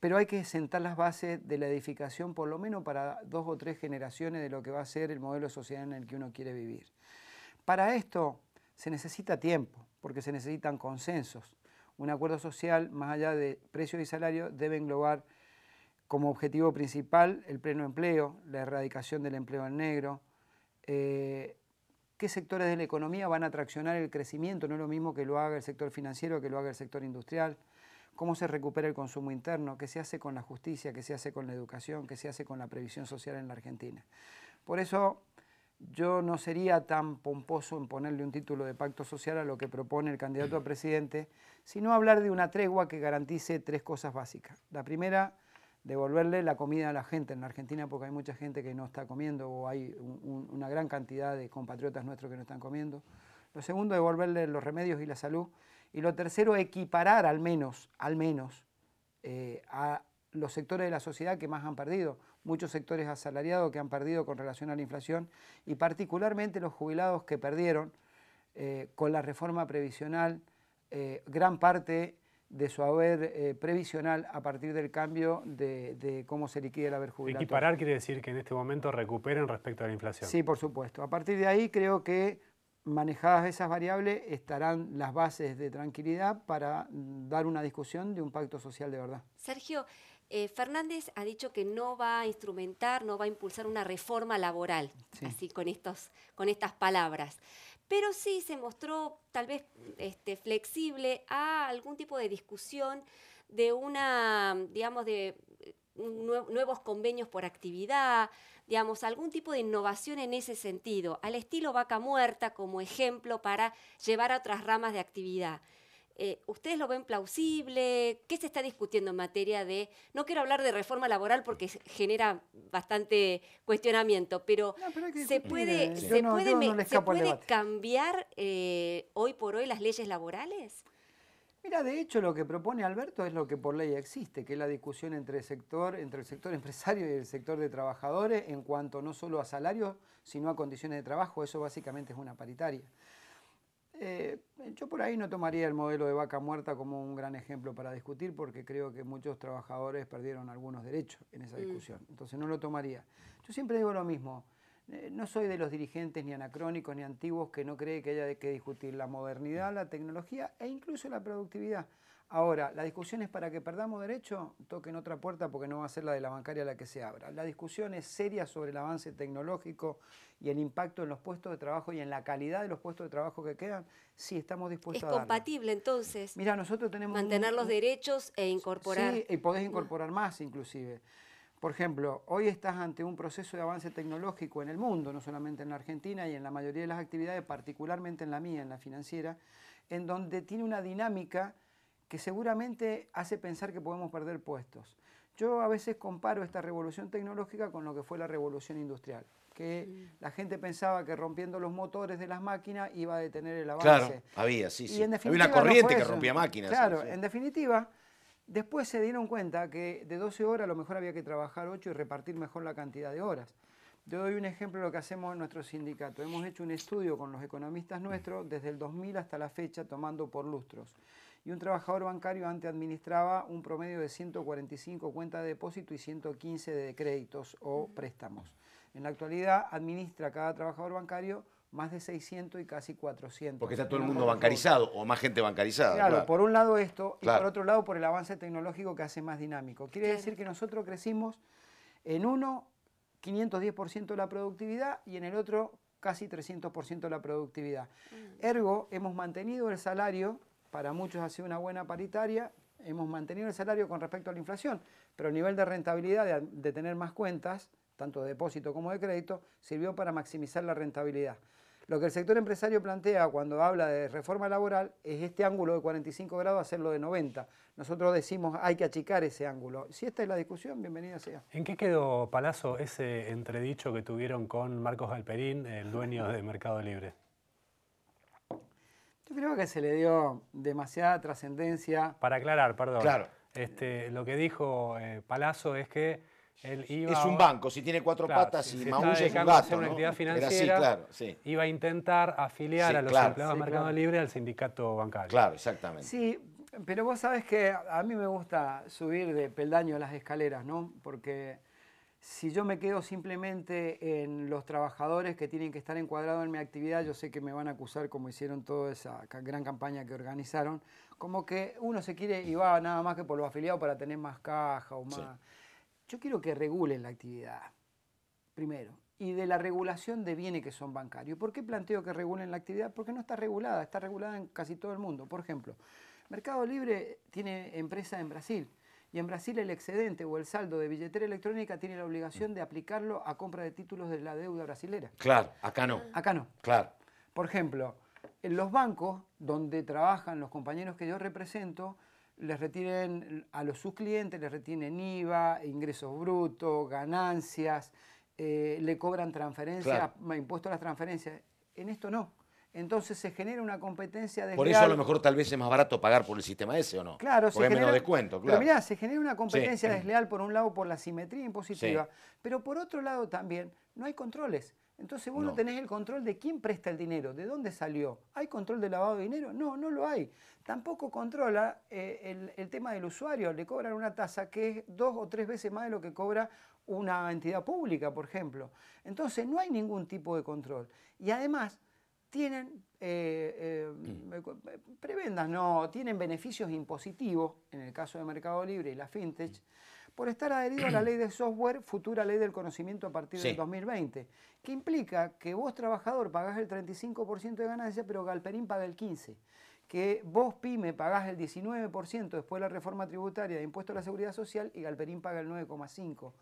Pero hay que sentar las bases de la edificación por lo menos para 2 o 3 generaciones de lo que va a ser el modelo de sociedad en el que uno quiere vivir. Para esto se necesita tiempo, porque se necesitan consensos. Un acuerdo social, más allá de precios y salarios, debe englobar como objetivo principal el pleno empleo, la erradicación del empleo en negro, qué sectores de la economía van a traccionar el crecimiento, no es lo mismo que lo haga el sector financiero que lo haga el sector industrial, cómo se recupera el consumo interno, qué se hace con la justicia, qué se hace con la educación, qué se hace con la previsión social en la Argentina. Por eso yo no sería tan pomposo en ponerle un título de pacto social a lo que propone el candidato a presidente, sino hablar de una tregua que garantice 3 cosas básicas. La primera, devolverle la comida a la gente en la Argentina porque hay mucha gente que no está comiendo o hay una gran cantidad de compatriotas nuestros que no están comiendo. Lo segundo, devolverle los remedios y la salud. Y lo tercero, equiparar al menos a los sectores de la sociedad que más han perdido. Muchos sectores asalariados que han perdido con relación a la inflación y particularmente los jubilados que perdieron con la reforma previsional gran parte de su haber previsional a partir del cambio de cómo se liquida el haber jubilatorio. Equiparar quiere decir que en este momento recuperen respecto a la inflación. Sí, por supuesto. A partir de ahí creo que manejadas esas variables estarán las bases de tranquilidad para dar una discusión de un pacto social de verdad. Sergio, Fernández ha dicho que no va a instrumentar, no va a impulsar una reforma laboral, sí, así con estas palabras. Pero sí se mostró tal vez flexible a algún tipo de discusión de digamos, de nuevos convenios por actividad, digamos, algún tipo de innovación en ese sentido, al estilo Vaca Muerta como ejemplo para llevar a otras ramas de actividad. ¿Ustedes lo ven plausible? ¿Qué se está discutiendo en materia de, no quiero hablar de reforma laboral porque genera bastante cuestionamiento, pero ¿se puede cambiar hoy por hoy las leyes laborales? Mira, de hecho lo que propone Alberto es lo que por ley existe, que es la discusión entre el sector empresario y el sector de trabajadores en cuanto no solo a salarios, sino a condiciones de trabajo. Eso básicamente es una paritaria. Yo por ahí no tomaría el modelo de Vaca Muerta como un gran ejemplo para discutir, porque creo que muchos trabajadores perdieron algunos derechos en esa discusión. Entonces no lo tomaría. Yo siempre digo lo mismo. No soy de los dirigentes ni anacrónicos ni antiguos que no cree que haya que discutir la modernidad, la tecnología e incluso la productividad. Ahora, la discusión es para que perdamos derechos, toquen otra puerta porque no va a ser la de la bancaria la que se abra. La discusión es seria sobre el avance tecnológico y el impacto en los puestos de trabajo y en la calidad de los puestos de trabajo que quedan. Sí, estamos dispuestos a darlo. ¿Es compatible entonces? Mira, nosotros tenemos mantener los derechos e incorporar. Sí, y podés incorporar más inclusive. Por ejemplo, hoy estás ante un proceso de avance tecnológico en el mundo, no solamente en la Argentina y en la mayoría de las actividades, particularmente en la mía, en la financiera, en donde tiene una dinámica que seguramente hace pensar que podemos perder puestos. Yo a veces comparo esta revolución tecnológica con lo que fue la revolución industrial, que la gente pensaba que rompiendo los motores de las máquinas iba a detener el avance. Claro, había, sí, sí. Había una corriente que rompía máquinas. Claro, sí. En definitiva, después se dieron cuenta que de 12 horas a lo mejor había que trabajar 8 y repartir mejor la cantidad de horas. Yo doy un ejemplo de lo que hacemos en nuestro sindicato. Hemos hecho un estudio con los economistas nuestros desde el 2000 hasta la fecha, tomando por lustros. Y un trabajador bancario antes administraba un promedio de 145 cuentas de depósito y 115 de créditos o préstamos. En la actualidad administra cada trabajador bancario más de 600 y casi 400. Porque está todo el mundo bancarizado o más gente bancarizada. Claro, por un lado esto y por otro lado por el avance tecnológico que hace más dinámico. Quiere decir que nosotros crecimos en uno 510% la productividad y en el otro casi 300% la productividad. Ergo, hemos mantenido el salario, para muchos ha sido una buena paritaria, hemos mantenido el salario con respecto a la inflación, pero el nivel de rentabilidad de tener más cuentas, tanto de depósito como de crédito, sirvió para maximizar la rentabilidad. Lo que el sector empresario plantea cuando habla de reforma laboral es este ángulo de 45 grados hacerlo de 90. Nosotros decimos hay que achicar ese ángulo. Si esta es la discusión, bienvenida sea. ¿En qué quedó, Palazzo, ese entredicho que tuvieron con Marcos Galperín, el dueño de Mercado Libre? Yo creo que se le dio demasiada trascendencia. Para aclarar, perdón. Claro. Lo que dijo Palazzo es que él iba es un banco, si tiene cuatro patas y maulla es un gato, hacer una actividad financiera, así, claro, sí. Iba a intentar afiliar a los empleados de Mercado Libre al sindicato bancario. Claro, exactamente. Sí, pero vos sabés que a mí me gusta subir de peldaño a las escaleras, ¿no? Porque si yo me quedo simplemente en los trabajadores que tienen que estar encuadrados en mi actividad, yo sé que me van a acusar, como hicieron toda esa gran campaña que organizaron, como que uno se quiere y va nada más que por los afiliados para tener más caja o más... Sí. Yo quiero que regulen la actividad, primero, y de la regulación de bienes que son bancarios. ¿Por qué planteo que regulen la actividad? Porque no está regulada en casi todo el mundo. Por ejemplo, Mercado Libre tiene empresa en Brasil, y en Brasil el excedente o el saldo de billetera electrónica tiene la obligación de aplicarlo a compra de títulos de la deuda brasilera. Claro, acá no. Acá no. Claro. Por ejemplo, en los bancos donde trabajan los compañeros que yo represento, les retiren a sus clientes, les retienen IVA, ingresos brutos, ganancias, le cobran transferencias, impuesto a las transferencias. En esto no. Entonces se genera una competencia desleal. Por eso a lo mejor tal vez es más barato pagar por el sistema ese, ¿o no? Claro, porque hay menos descuento, claro. Pero mirá, se genera una competencia desleal por un lado por la simetría impositiva, pero por otro lado también no hay controles. Entonces vos no tenés el control de quién presta el dinero, de dónde salió. ¿Hay control de lavado de dinero? No, no lo hay. Tampoco controla el tema del usuario. Le cobran una tasa que es 2 o 3 veces más de lo que cobra una entidad pública, por ejemplo. Entonces no hay ningún tipo de control. Y además, tienen prebendas, no, tienen beneficios impositivos, en el caso de Mercado Libre y la FinTech, por estar adherido a la ley de software, futura ley del conocimiento a partir del 2020, que implica que vos, trabajador, pagás el 35% de ganancia, pero Galperín paga el 15%. Que vos, pyme, pagás el 19% después de la reforma tributaria de impuesto a la seguridad social y Galperín paga el 9,5%.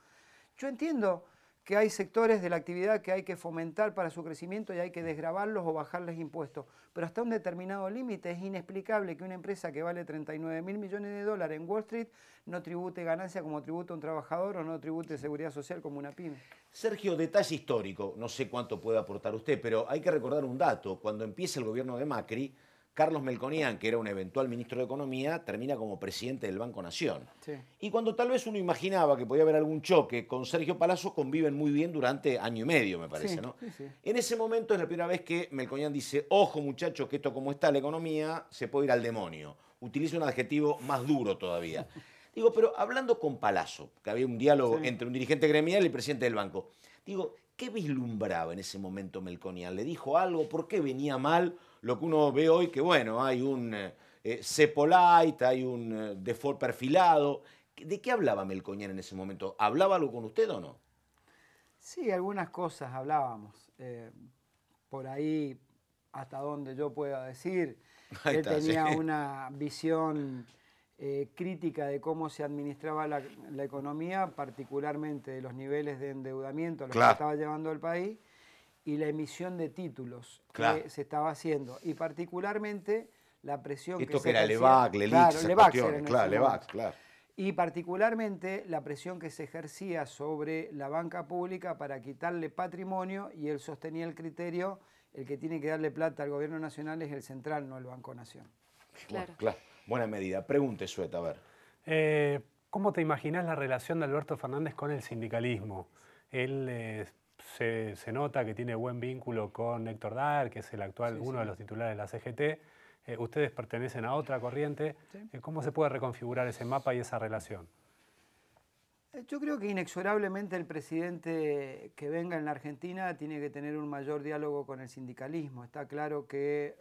Yo entiendo que hay sectores de la actividad que hay que fomentar para su crecimiento y hay que desgravarlos o bajarles impuestos, pero hasta un determinado límite es inexplicable que una empresa que vale 39.000 millones de dólares en Wall Street no tribute ganancia como tributa un trabajador o no tribute seguridad social como una pyme. Sergio, detalle histórico, no sé cuánto puede aportar usted, pero hay que recordar un dato. Cuando empieza el gobierno de Macri, Carlos Melconian, que era un eventual ministro de Economía, termina como presidente del Banco Nación. Sí. Y cuando tal vez uno imaginaba que podía haber algún choque con Sergio Palazzo, conviven muy bien durante año y medio, me parece, ¿no? Sí, sí. En ese momento es la primera vez que Melconian dice, ojo muchachos, que esto como está la economía, se puede ir al demonio. Utiliza un adjetivo más duro todavía. Digo, pero hablando con Palazzo, que había un diálogo entre un dirigente gremial y el presidente del banco, digo, ¿qué vislumbraba en ese momento Melconian? ¿Le dijo algo? ¿Por qué venía mal lo que uno ve hoy? Que bueno, hay un Cepolite, hay un default perfilado. ¿De qué hablaba Melconian en ese momento? ¿Hablaba algo con usted o no? Sí, algunas cosas hablábamos. Por ahí, hasta donde yo pueda decir, él tenía una visión crítica de cómo se administraba la economía, particularmente de los niveles de endeudamiento a los que estaba llevando el país y la emisión de títulos que se estaba haciendo, y particularmente la presión esto que se ejercía... Levac, Levac, claro. Y particularmente la presión que se ejercía sobre la banca pública para quitarle patrimonio, y él sostenía el criterio, el que tiene que darle plata al gobierno nacional es el central, no el Banco Nación. Claro. Bueno, claro. Buena medida. Pregunte, Sueta, a ver. ¿Cómo te imaginas la relación de Alberto Fernández con el sindicalismo? Él se nota que tiene buen vínculo con Héctor Daer, que es el actual, uno de los titulares de la CGT. Ustedes pertenecen a otra corriente. ¿Cómo se puede reconfigurar ese mapa y esa relación? Yo creo que inexorablemente el presidente que venga en la Argentina tiene que tener un mayor diálogo con el sindicalismo. Está claro que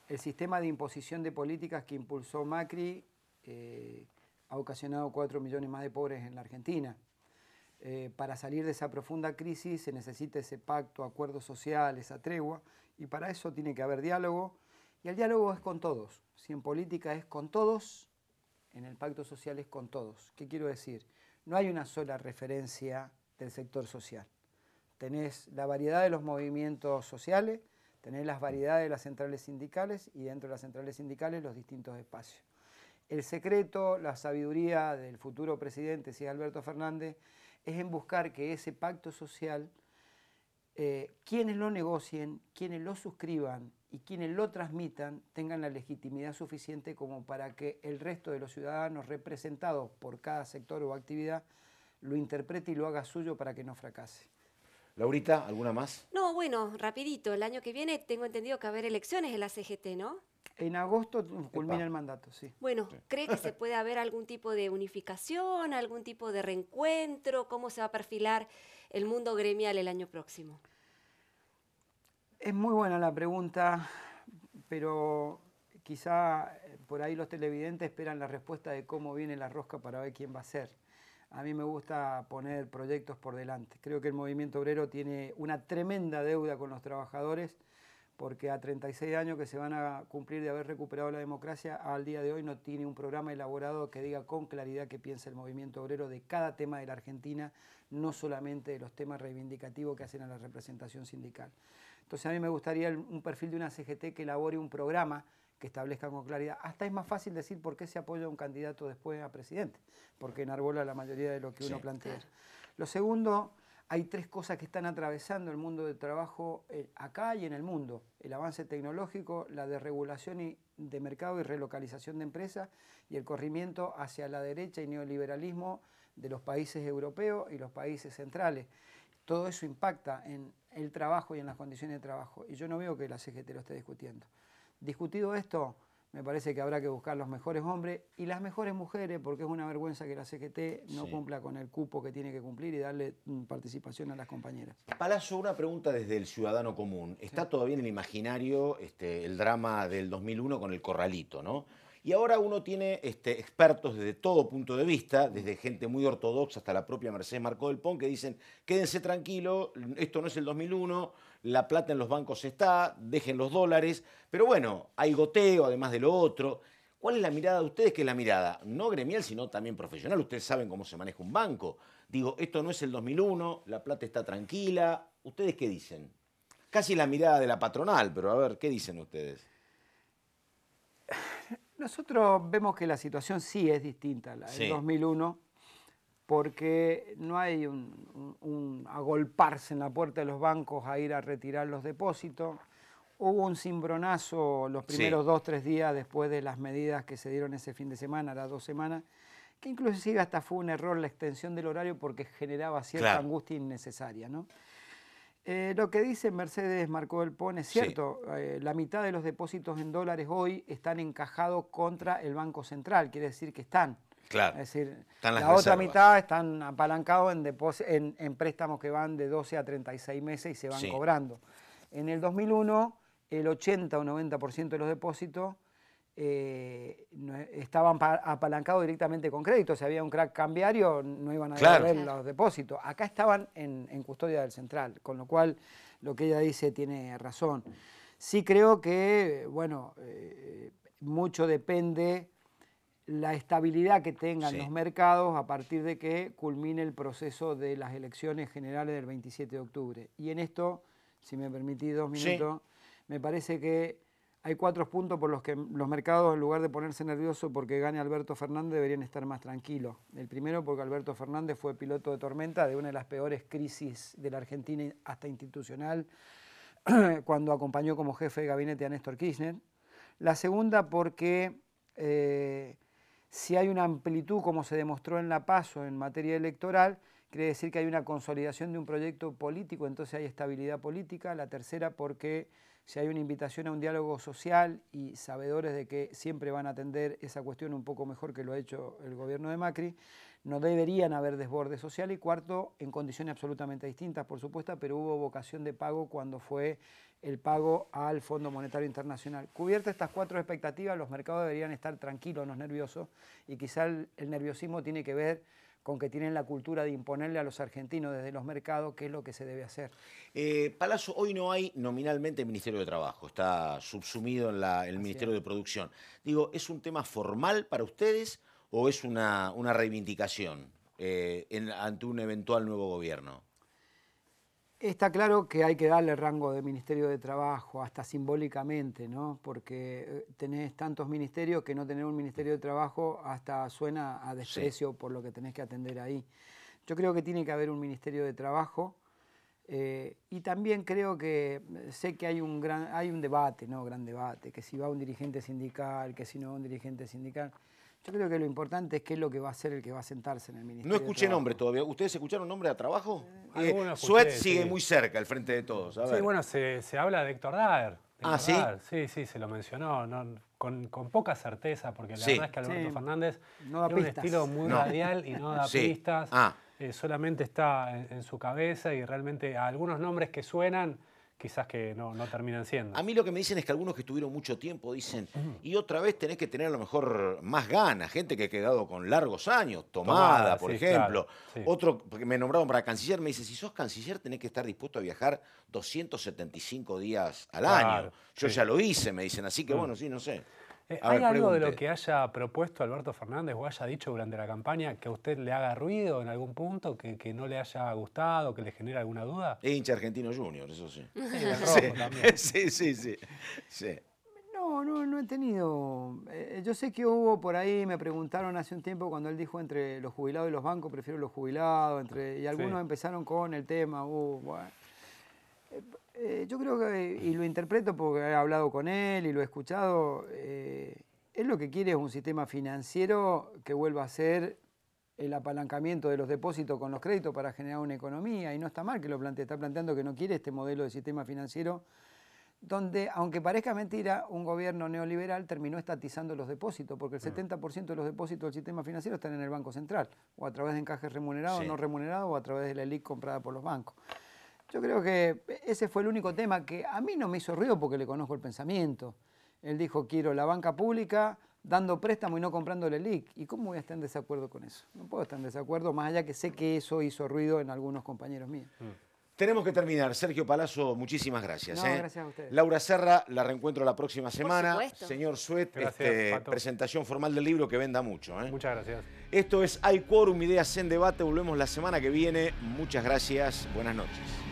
el sistema de imposición de políticas que impulsó Macri ha ocasionado 4 millones más de pobres en la Argentina. Para salir de esa profunda crisis se necesita ese pacto, acuerdo social, esa tregua, y para eso tiene que haber diálogo, y el diálogo es con todos. Si en política es con todos, en el pacto social es con todos. ¿Qué quiero decir? No hay una sola referencia del sector social. Tenés la variedad de los movimientos sociales, tenés las variedades de las centrales sindicales y dentro de las centrales sindicales los distintos espacios. El secreto, la sabiduría del futuro presidente, si es Alberto Fernández, es en buscar que ese pacto social, quienes lo negocien, quienes lo suscriban y quienes lo transmitan, tengan la legitimidad suficiente como para que el resto de los ciudadanos representados por cada sector o actividad lo interprete y lo haga suyo para que no fracase. Laurita, ¿alguna más? No, bueno, rapidito. El año que viene tengo entendido que va a haber elecciones en la CGT, ¿no? En agosto culmina el mandato, sí. Bueno, ¿cree que se puede haber algún tipo de unificación, algún tipo de reencuentro? ¿Cómo se va a perfilar el mundo gremial el año próximo? Es muy buena la pregunta, pero quizá por ahí los televidentes esperan la respuesta de cómo viene la rosca para ver quién va a ser. A mí me gusta poner proyectos por delante. Creo que el movimiento obrero tiene una tremenda deuda con los trabajadores, porque a 36 años que se van a cumplir de haber recuperado la democracia, al día de hoy no tiene un programa elaborado que diga con claridad qué piensa el movimiento obrero de cada tema de la Argentina, no solamente de los temas reivindicativos que hacen a la representación sindical. Entonces a mí me gustaría un perfil de una CGT que elabore un programa que establezca con claridad. Hasta es más fácil decir por qué se apoya a un candidato después a presidente, porque enarbola la mayoría de lo que uno plantea. Lo segundo, hay 3 cosas que están atravesando el mundo del trabajo acá y en el mundo. El avance tecnológico, la desregulación de mercado y relocalización de empresas, y el corrimiento hacia la derecha y neoliberalismo de los países europeos y los países centrales. Todo eso impacta en el trabajo y en las condiciones de trabajo. Y yo no veo que la CGT lo esté discutiendo. Discutido esto, Me parece que habrá que buscar los mejores hombres y las mejores mujeres, porque es una vergüenza que la CGT no cumpla con el cupo que tiene que cumplir y darle participación a las compañeras. Palazzo, una pregunta desde el ciudadano común. Está todavía en el imaginario el drama del 2001 con el corralito, ¿no? Y ahora uno tiene expertos desde todo punto de vista, desde gente muy ortodoxa hasta la propia Mercedes Marcó del Pon, que dicen, quédense tranquilos, esto no es el 2001, la plata en los bancos está, dejen los dólares, pero bueno, hay goteo además de lo otro. ¿Cuál es la mirada de ustedes? ¿Qué es la mirada? No gremial, sino también profesional. Ustedes saben cómo se maneja un banco. Digo, esto no es el 2001, la plata está tranquila. ¿Ustedes qué dicen? Casi la mirada de la patronal, pero a ver, ¿qué dicen ustedes? Nosotros vemos que la situación sí es distinta a la del 2001, porque no hay un agolparse en la puerta de los bancos a ir a retirar los depósitos. Hubo un cimbronazo los primeros 2 o 3 días después de las medidas que se dieron ese fin de semana, las 2 semanas, que inclusive hasta fue un error la extensión del horario porque generaba cierta angustia innecesaria, ¿no? Lo que dice Mercedes Marcó del Pon es cierto, la mitad de los depósitos en dólares hoy están encajados contra el Banco Central, quiere decir que están. Claro, es decir, están la otra mitad están apalancados en préstamos que van de 12 a 36 meses y se van cobrando. En el 2001, el 80 o 90% de los depósitos estaban apalancados directamente con crédito. Si había un crack cambiario, no iban a devolver los depósitos. Acá estaban en custodia del central, con lo cual lo que ella dice tiene razón. Sí creo que, bueno, mucho depende la estabilidad que tengan los mercados a partir de que culmine el proceso de las elecciones generales del 27 de octubre. Y en esto, si me permitís 2 minutos, me parece que hay 4 puntos por los que los mercados, en lugar de ponerse nerviosos porque gane Alberto Fernández, deberían estar más tranquilos. El primero, porque Alberto Fernández fue piloto de tormenta de una de las peores crisis de la Argentina hasta institucional, cuando acompañó como jefe de gabinete a Néstor Kirchner. La segunda, porque si hay una amplitud, como se demostró en la PASO en materia electoral, quiere decir que hay una consolidación de un proyecto político, entonces hay estabilidad política. La tercera, porque si hay una invitación a un diálogo social y sabedores de que siempre van a atender esa cuestión un poco mejor que lo ha hecho el gobierno de Macri, no deberían haber desborde social. Y cuarto, en condiciones absolutamente distintas, por supuesto, pero hubo vocación de pago cuando fue el pago al Fondo Monetario Internacional. Cubiertas estas 4 expectativas, los mercados deberían estar tranquilos, no nerviosos, y quizá el nerviosismo tiene que ver con que tienen la cultura de imponerle a los argentinos desde los mercados qué es lo que se debe hacer. Palazzo, hoy no hay nominalmente Ministerio de Trabajo, está subsumido en el Ministerio de Producción. Digo, ¿es un tema formal para ustedes o es una reivindicación ante un eventual nuevo gobierno? Está claro que hay que darle rango de Ministerio de Trabajo, hasta simbólicamente, ¿no? Porque tenés tantos ministerios que no tener un Ministerio de Trabajo hasta suena a desprecio por lo que tenés que atender ahí. Yo creo que tiene que haber un Ministerio de Trabajo y también creo que, sé que hay un debate, ¿no? Gran debate, que si va un dirigente sindical, que si no va un dirigente sindical. Yo creo que lo importante es qué es lo que va a hacer el que va a sentarse en el Ministerio. No escuché nombre todavía. ¿Ustedes escucharon nombre a trabajo? Suet sigue muy cerca, al frente de todos. A ver. Sí, bueno, se habla de Héctor Daer. ¿Sí? Sí, se lo mencionó, ¿no? con poca certeza, porque la verdad es que Alberto Fernández no tiene un estilo muy radial y no da pistas. Solamente está en su cabeza y realmente a algunos nombres que suenan quizás que no terminan siendo. A mí lo que me dicen es que algunos que estuvieron mucho tiempo dicen, y otra vez tenés que tener a lo mejor más ganas, gente que ha quedado con largos años, Tomada, por ejemplo. Claro, otro, porque me nombraron para canciller, me dice, si sos canciller tenés que estar dispuesto a viajar 275 días al año. Yo ya lo hice, me dicen, así que bueno, sí, no sé. ¿Hay algo de lo que haya propuesto Alberto Fernández o haya dicho durante la campaña que a usted le haga ruido en algún punto, que no le haya gustado, que le genere alguna duda? Es hincha Argentino Junior, eso sí. Sí. No he tenido. Yo sé que hubo por ahí, me preguntaron hace un tiempo cuando él dijo entre los jubilados y los bancos, prefiero los jubilados, y algunos empezaron con el tema, bueno. Yo creo que, y lo interpreto porque he hablado con él y lo he escuchado, él lo que quiere es un sistema financiero que vuelva a ser el apalancamiento de los depósitos con los créditos para generar una economía, y no está mal que lo plantee, está planteando que no quiere este modelo de sistema financiero donde, aunque parezca mentira, un gobierno neoliberal terminó estatizando los depósitos, porque el 70% de los depósitos del sistema financiero están en el Banco Central, o a través de encajes remunerados, no remunerados, o a través de la LELIQ comprada por los bancos. Yo creo que ese fue el único tema que a mí no me hizo ruido porque le conozco el pensamiento. Él dijo, quiero la banca pública dando préstamo y no comprando la LELIQ. ¿Y cómo voy a estar en desacuerdo con eso? No puedo estar en desacuerdo, más allá que sé que eso hizo ruido en algunos compañeros míos. Tenemos que terminar. Sergio Palazzo, muchísimas gracias. No, gracias a ustedes. Laura Serra, la reencuentro la próxima semana. Señor Suet, presentación formal del libro, que venda mucho. Muchas gracias. Esto es Hay Quórum, Ideas en Debate. Volvemos la semana que viene. Muchas gracias. Buenas noches.